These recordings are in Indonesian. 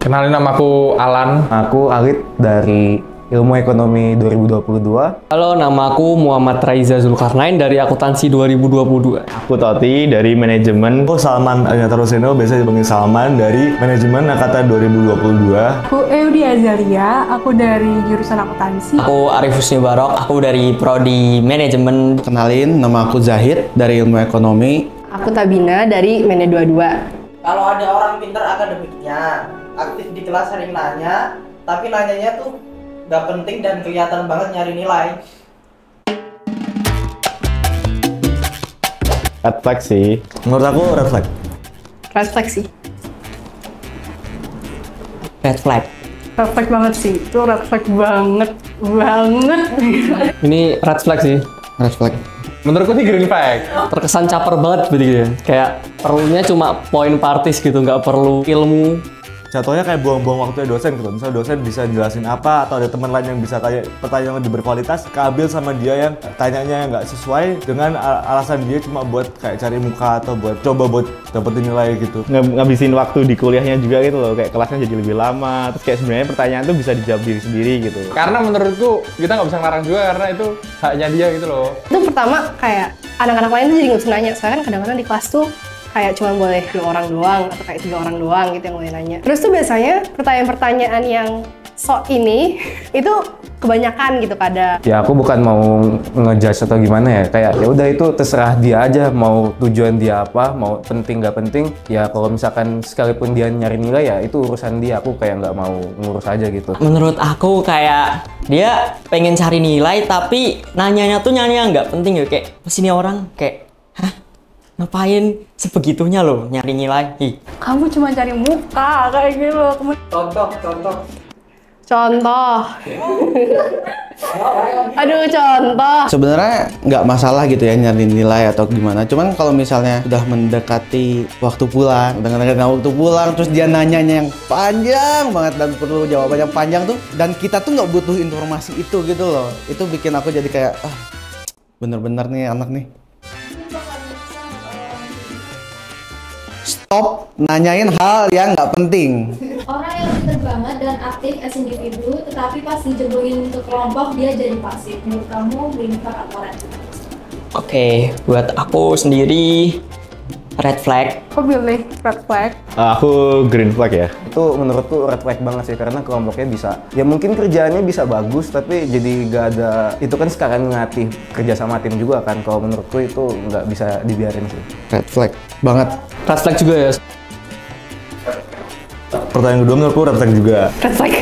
Kenalin, namaku Alan. Aku Alit dari Ilmu Ekonomi 2022. Halo, nama aku Muhammad Raiza Zulkarnain dari Akuntansi 2022. Aku Toti dari Manajemen. Aku Salman Alinataruseno, biasa dipanggil Salman dari Manajemen Angkatan 2022. Aku Eudi Azalia, aku dari jurusan akuntansi. Aku Arif Husni Barok, aku dari Prodi Manajemen. Kenalin, nama aku Zahid dari Ilmu Ekonomi. Aku Tabina dari Mene 22. Kalau ada orang pintar akademiknya, aktif di kelas sering nanya, tapi nanyanya tuh nggak penting dan kelihatan banget nyari nilai. Red flag sih. Menurut aku red flag. Red flag sih. Red flag. Red flag banget sih, itu red flag banget. Ini red flag sih. Red flag. Menurutku sih green flag. Terkesan caper banget gitu ya. Kayak perlunya cuma poin partis gitu, nggak perlu ilmu. Jatuhnya kayak buang-buang waktunya dosen gitu. Misalnya dosen bisa jelasin apa, atau ada teman lain yang bisa kayak pertanyaan yang lebih berkualitas, keambil sama dia yang tanyanya yang nggak sesuai dengan alasan dia cuma buat kayak cari muka atau buat coba buat dapetin nilai gitu. Ngabisin waktu di kuliahnya juga gitu loh, kayak kelasnya jadi lebih lama. Terus kayak sebenarnya pertanyaan tuh bisa dijawab diri sendiri gitu. Karena menurutku kita nggak bisa ngelarang juga karena itu haknya dia gitu loh. Itu pertama kayak anak-anak lain tuh jadi nggak bisa nanya. Soalnya kan kadang-kadang di kelas tuh kayak cuma boleh 2 orang doang atau kayak 3 orang doang gitu yang boleh nanya. Terus tuh biasanya pertanyaan-pertanyaan yang sok ini itu kebanyakan gitu kadang. Ya aku bukan mau ngejudge atau gimana ya, kayak ya udah itu terserah dia aja mau tujuan dia apa, mau penting nggak penting. Ya kalau misalkan sekalipun dia nyari nilai ya itu urusan dia, aku kayak nggak mau ngurus aja gitu. Menurut aku kayak dia pengen cari nilai tapi nanyanya tuh nggak penting ya. Kayak sini orang kayak, hah? Ngapain sebegitunya loh nyari nilai? Kamu cuma cari muka kayak gitu loh. Contoh. Contoh. Aduh, contoh. Sebenarnya nggak masalah gitu ya nyari nilai atau gimana. Cuman kalau misalnya udah mendekati waktu pulang, terus dia nanyanya yang panjang banget dan perlu jawaban yang panjang tuh, dan kita tuh nggak butuh informasi itu gitu loh. Itu bikin aku jadi kayak, bener-bener nih anak nih. Stop nanyain hal yang nggak penting. Orang yang pintar banget dan aktif as individu, tetapi pas dijebloin ke kelompok dia jadi pasif. Menurut kamu green flag atau red flag? Oke, buat aku sendiri red flag. Aku pilih red flag. Aku green flag ya. Itu menurutku red flag banget sih, karena kelompoknya bisa, ya mungkin kerjaannya bisa bagus tapi jadi nggak ada, itu kan sekarang ngelatih kerja sama tim juga kan. Kalau menurutku itu nggak bisa dibiarin sih. Red flag banget. Red flag juga ya. Pertanyaan kedua menurutku red flag juga. Red flag.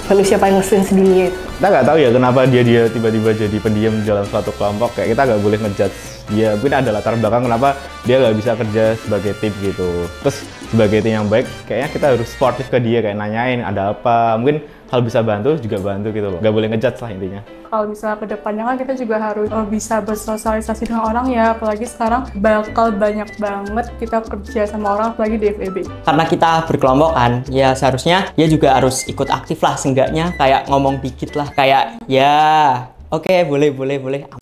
Manusia paling ngeselin sedunia itu. Kita nggak tahu ya kenapa dia tiba-tiba jadi pendiam dalam suatu kelompok. Kayak kita nggak boleh ngejudge dia. Mungkin ada latar belakang kenapa dia nggak bisa kerja sebagai tim gitu. Terus sebagai tim yang baik, kayaknya kita harus sportif ke dia, kayak nanyain ada apa. Mungkin kalau bisa bantu juga bantu gitu loh. Nggak boleh ngejudge lah intinya. Kalau bisa ke depannya kan kita juga harus bisa bersosialisasi dengan orang ya. Apalagi sekarang bakal banyak banget kita kerja sama orang, apalagi di FEB. Karena kita berkelompok kan, ya seharusnya dia juga harus ikut aktif lah, seenggaknya kayak ngomong dikit lah, kayak ya oke, boleh,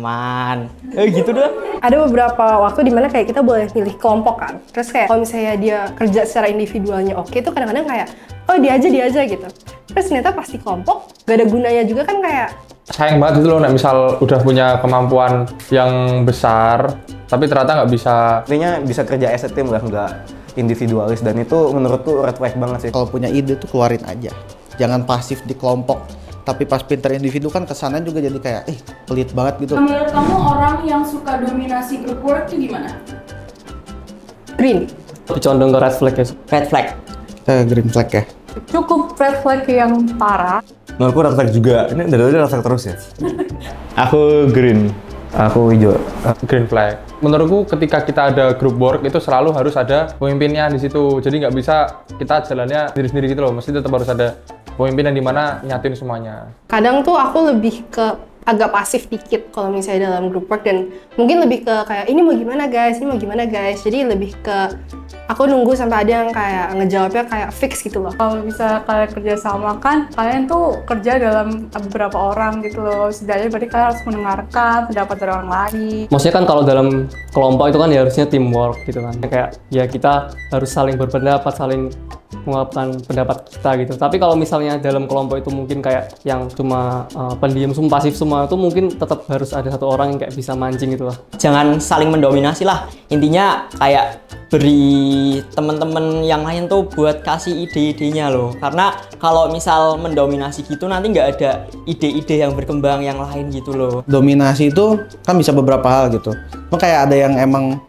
aman. Gitu doang. Ada beberapa waktu dimana kayak kita boleh pilih kelompok kan. Terus kayak kalau misalnya dia kerja secara individualnya oke, itu kadang-kadang kayak, oh dia aja gitu. Terus ternyata pasti kelompok, gak ada gunanya juga kan, kayak Sayang banget itu loh, misal udah punya kemampuan yang besar, tapi ternyata nggak bisa. Intinya bisa kerja as a team lah, nggak individualis, dan itu menurutku red flag banget sih. Kalau punya ide tuh keluarin aja. Jangan pasif di kelompok. Tapi pas pinter individu kan kesannya juga jadi kayak, pelit banget gitu. Menurut kamu orang yang suka dominasi group work itu gimana? green. Lebih condong ke red flag ya. Red flag. Green flag ya. Cukup red flag yang parah. Menurutku red flag juga. Ini dari tadi red flag terus ya. Aku green. Aku hijau. Green flag. Menurutku ketika kita ada group work itu selalu harus ada pemimpinnya di situ. Jadi nggak bisa kita jalannya sendiri-sendiri gitu loh. Mesti tetap harus ada pemimpin yang dimana nyatin semuanya. Kadang tuh aku lebih ke agak pasif dikit kalau misalnya dalam group work, dan mungkin lebih ke kayak ini mau gimana guys, jadi lebih ke aku nunggu sampai ada yang kayak ngejawabnya kayak fix gitu loh. Kalau bisa kalian kerja sama kan, kalian tuh kerja dalam beberapa orang gitu loh. Setidaknya berarti kalian harus mendengarkan pendapat dari orang lain. Maksudnya kan kalau dalam kelompok itu kan ya harusnya teamwork gitu kan. Kayak ya kita harus saling berpendapat, saling mengungkapkan pendapat kita gitu. Tapi kalau misalnya dalam kelompok itu mungkin kayak yang cuma pendiam semua, pasif semua, itu mungkin tetap harus ada satu orang yang kayak bisa mancing gitu lah. Jangan saling mendominasi lah. Intinya kayak beri teman-teman yang lain tuh buat kasih ide-idenya loh. Karena kalau misal mendominasi gitu nanti nggak ada ide-ide yang berkembang yang lain gitu loh. Dominasi itu kan bisa beberapa hal gitu. Kayak ada yang emang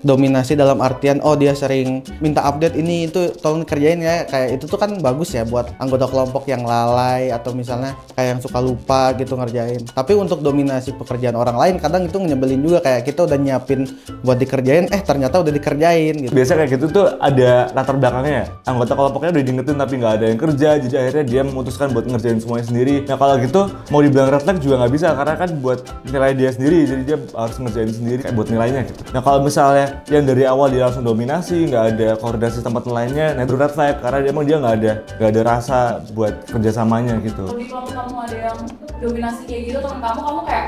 dominasi dalam artian oh dia sering minta update ini itu tolong kerjain ya, kayak itu tuh kan bagus ya buat anggota kelompok yang lalai atau misalnya kayak yang suka lupa gitu ngerjain. Tapi untuk dominasi pekerjaan orang lain kadang itu nyebelin juga, kayak kita udah nyiapin buat dikerjain ternyata udah dikerjain gitu. Biasa kayak gitu tuh ada latar belakangnya ya, anggota kelompoknya udah diingetin tapi nggak ada yang kerja, jadi akhirnya dia memutuskan buat ngerjain semuanya sendiri. Nah kalau gitu mau dibilang red flag juga nggak bisa, karena kan buat nilai dia sendiri, jadi dia harus ngerjain sendiri kayak buat nilainya gitu. Nah kalau misalnya yang dari awal dia langsung dominasi, nggak ada koordinasi tempat lainnya, nah itu red flag karena dia nggak ada rasa buat kerjasamanya gitu. Kalau di kelompok kamu ada yang dominasi kayak gitu, teman kamu kayak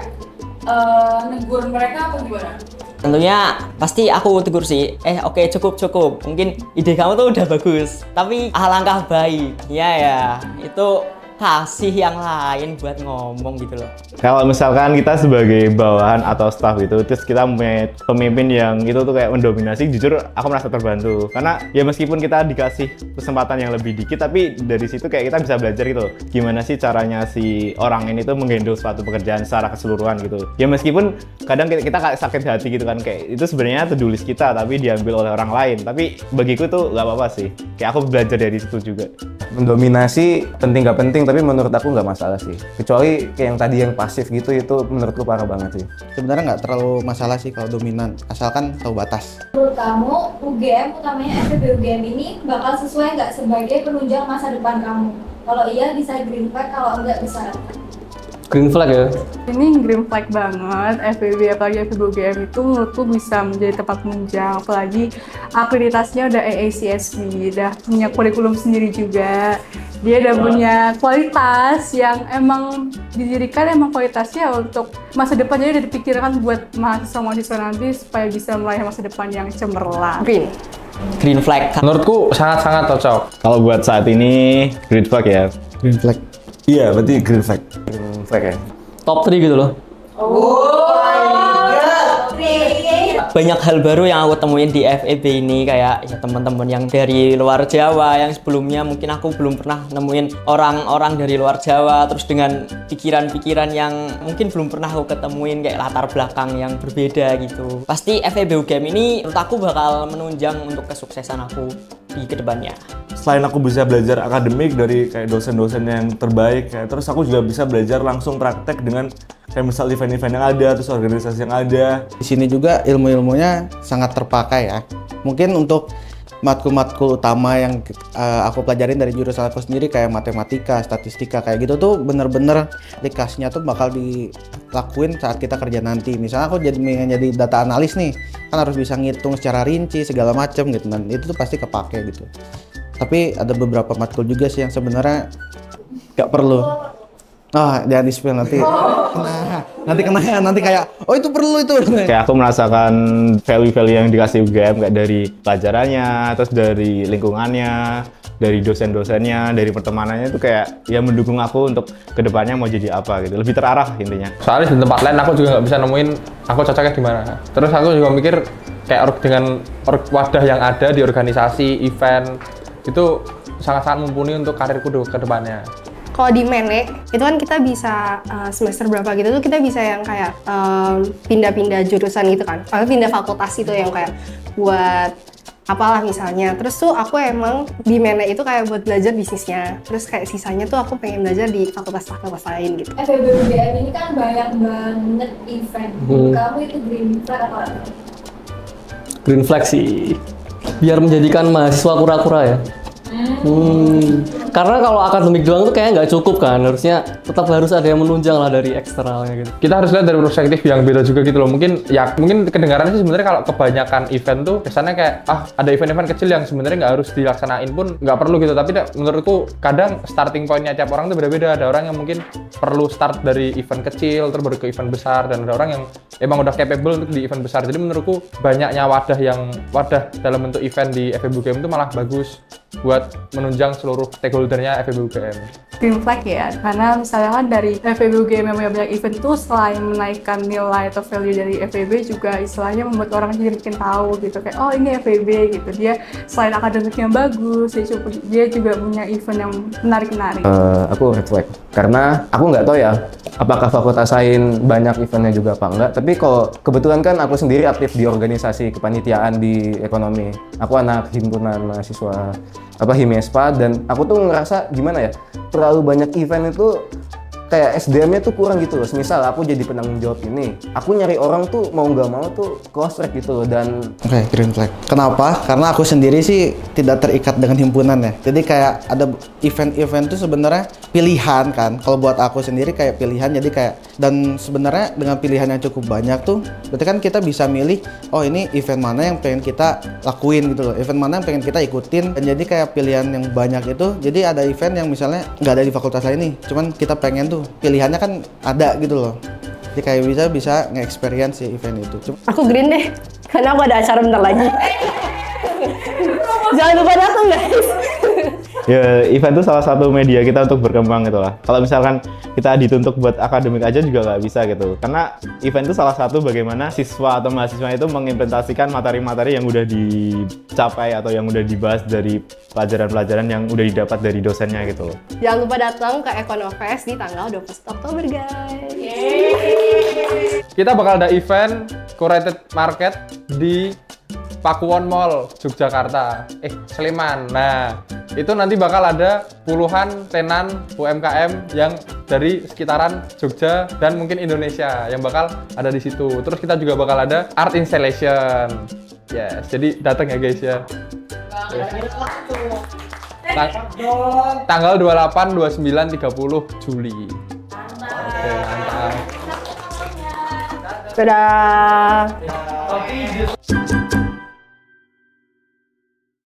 negur mereka apa gimana? Tentunya pasti aku tegur sih, oke, cukup, mungkin ide kamu tuh udah bagus, tapi alangkah baik ya itu kasih yang lain buat ngomong gitu loh. Kalau misalkan kita sebagai bawahan atau staff gitu, terus kita punya pemimpin yang itu tuh kayak mendominasi, jujur aku merasa terbantu. Karena ya meskipun kita dikasih kesempatan yang lebih dikit, tapi dari situ kayak kita bisa belajar gitu, gimana sih caranya si orang ini tuh menghandle suatu pekerjaan secara keseluruhan gitu. Ya meskipun kadang kita kayak sakit hati gitu kan, kayak itu sebenarnya to-do list kita tapi diambil oleh orang lain. Tapi bagiku tuh nggak apa-apa sih. Kayak aku belajar dari situ juga. Mendominasi penting nggak penting, tapi menurut aku nggak masalah sih. Kecuali kayak yang tadi yang pasif gitu, itu menurutku parah banget sih. Sebenarnya nggak terlalu masalah sih kalau dominan, asalkan tahu batas. Menurut kamu, UGM, utamanya FEB UGM ini bakal sesuai nggak sebagai penunjang masa depan kamu? Kalau iya bisa green flag, kalau enggak bisa red flag. Green flag ya? Ini green flag banget, FEB apalagi FEB UGM itu menurutku bisa menjadi tempat penunjang, apalagi akreditasnya udah AACSB, udah punya kurikulum sendiri juga, dia udah punya kualitas yang emang didirikan emang kualitasnya untuk masa depan, jadi udah dipikirkan buat mahasiswa-mahasiswa nanti supaya bisa meraih masa depan yang cemerlang. Green flag. Menurutku sangat-sangat cocok. Kalau buat saat ini green flag ya. Green flag. Iya, berarti green flag. Green flag ya. Top 3 gitu loh. Banyak hal baru yang aku temuin di FEB ini, kayak ya teman-teman yang dari luar Jawa yang sebelumnya mungkin aku belum pernah nemuin orang-orang dari luar Jawa, terus dengan pikiran-pikiran yang mungkin belum pernah aku ketemuin, kayak latar belakang yang berbeda gitu. Pasti FEB UGM ini menurut aku bakal menunjang untuk kesuksesan aku di kedepannya. Selain aku bisa belajar akademik dari kayak dosen-dosen yang terbaik, kayak terus aku juga bisa belajar langsung praktek dengan kayak misal event-event yang ada, terus organisasi yang ada. Di sini juga ilmu-ilmunya sangat terpakai ya. Mungkin untuk matkul-matkul utama yang aku pelajarin dari jurusan aku sendiri kayak matematika, statistika kayak gitu tuh bener-bener aplikasinya tuh bakal dilakuin saat kita kerja nanti. Misalnya aku jadi data analis nih, kan harus bisa ngitung secara rinci segala macem gitu, dan itu tuh pasti kepake gitu. Tapi ada beberapa matkul juga sih yang sebenarnya nggak perlu. Jangan di-spill nanti. Nanti kayak itu perlu itu. Kayak aku merasakan value-value yang dikasih UGM kayak dari pelajarannya, terus dari lingkungannya, dari dosen-dosennya, dari pertemanannya itu kayak ya mendukung aku untuk kedepannya mau jadi apa gitu, lebih terarah intinya. Soalnya di tempat lain aku juga nggak bisa nemuin aku cocoknya di mana. Terus aku juga mikir kayak dengan wadah yang ada di organisasi, event itu sangat-sangat mumpuni untuk karirku ke depannya. Kalau di Mene, itu kan kita bisa semester berapa gitu tuh kita bisa yang kayak pindah-pindah jurusan gitu kan. Atau pindah fakultas itu yang kayak buat apalah misalnya. Terus tuh aku emang di Mene itu kayak buat belajar bisnisnya. Terus kayak sisanya tuh aku pengen belajar di fakultas-fakultas lain gitu. FEB UGM ini kan banyak banget event. Kamu itu green flag atau apa? Green flag sih. Biar menjadikan mahasiswa kura-kura ya. Karena kalau akademik doang tuh kayak nggak cukup kan, harusnya tetap harus ada yang menunjang lah dari eksternalnya gitu. Kita harus lihat dari perspektif yang beda juga gitu loh. Mungkin kedengarannya sih sebenarnya kalau kebanyakan event tuh kesannya kayak ada event-event kecil yang sebenarnya nggak harus dilaksanain pun nggak perlu gitu. Tapi menurutku kadang starting pointnya tiap orang tuh beda-beda. Ada orang yang mungkin perlu start dari event kecil terus baru ke event besar, dan ada orang yang emang udah capable untuk di event besar. Jadi menurutku banyaknya wadah dalam bentuk event di FEB UGM itu malah bagus. buat menunjang seluruh stakeholdernya FEB UGM. Green flag ya, karena misalnya kan dari FEB UGM yang banyak event itu selain menaikkan nilai atau value dari FEB juga istilahnya membuat orang jadi makin tahu gitu kayak oh ini FEB gitu, dia selain akademiknya bagus dia juga punya event yang menarik-menarik. Aku red flag karena aku nggak tahu ya apakah fakultas lain banyak eventnya juga apa enggak, tapi kalau kebetulan kan aku sendiri aktif di organisasi kepanitiaan di ekonomi, aku anak himpunan mahasiswa Himespa, dan aku tuh ngerasa gimana ya, terlalu banyak event itu kayak SDM-nya tuh kurang gitu loh. Misal aku jadi penanggung jawab ini, aku nyari orang tuh mau nggak mau tuh close track gitu loh. Dan Oke, green flag. Kenapa? Karena aku sendiri sih tidak terikat dengan himpunan ya. Jadi kayak ada event-event tuh sebenarnya pilihan kan. Kalau buat aku sendiri kayak pilihan, jadi kayak, dan sebenarnya dengan pilihan yang cukup banyak tuh, berarti kan kita bisa milih, oh ini event mana yang pengen kita lakuin gitu loh, event mana yang pengen kita ikutin. Dan jadi kayak pilihan yang banyak itu, jadi ada event yang misalnya nggak ada di fakultas lain nih, cuman kita pengen tuh pilihannya kan ada gitu loh. Jadi kayak bisa nge-experience si event itu. Aku green deh, karena aku ada acara bentar lagi. Jangan lupa datang guys. Ya, event itu salah satu media kita untuk berkembang gitu lah. Kalau misalkan kita dituntut buat akademik aja juga nggak bisa gitu. Karena event itu salah satu bagaimana siswa atau mahasiswa itu mengimplementasikan materi-materi yang udah dicapai atau yang udah dibahas dari pelajaran-pelajaran yang udah didapat dari dosennya gitu loh. Jangan lupa datang ke Econofest di tanggal 21 Oktober guys. Kita bakal ada event curated market di Pakuwon Mall, Yogyakarta, Sleman. Nah, itu nanti bakal ada puluhan tenan UMKM yang dari sekitaran Jogja dan mungkin Indonesia yang bakal ada di situ. Terus kita juga bakal ada art installation. Yes, jadi datang ya guys ya. Tanggal 28, 29, 30 Juli. Oke, mantap. Dadah.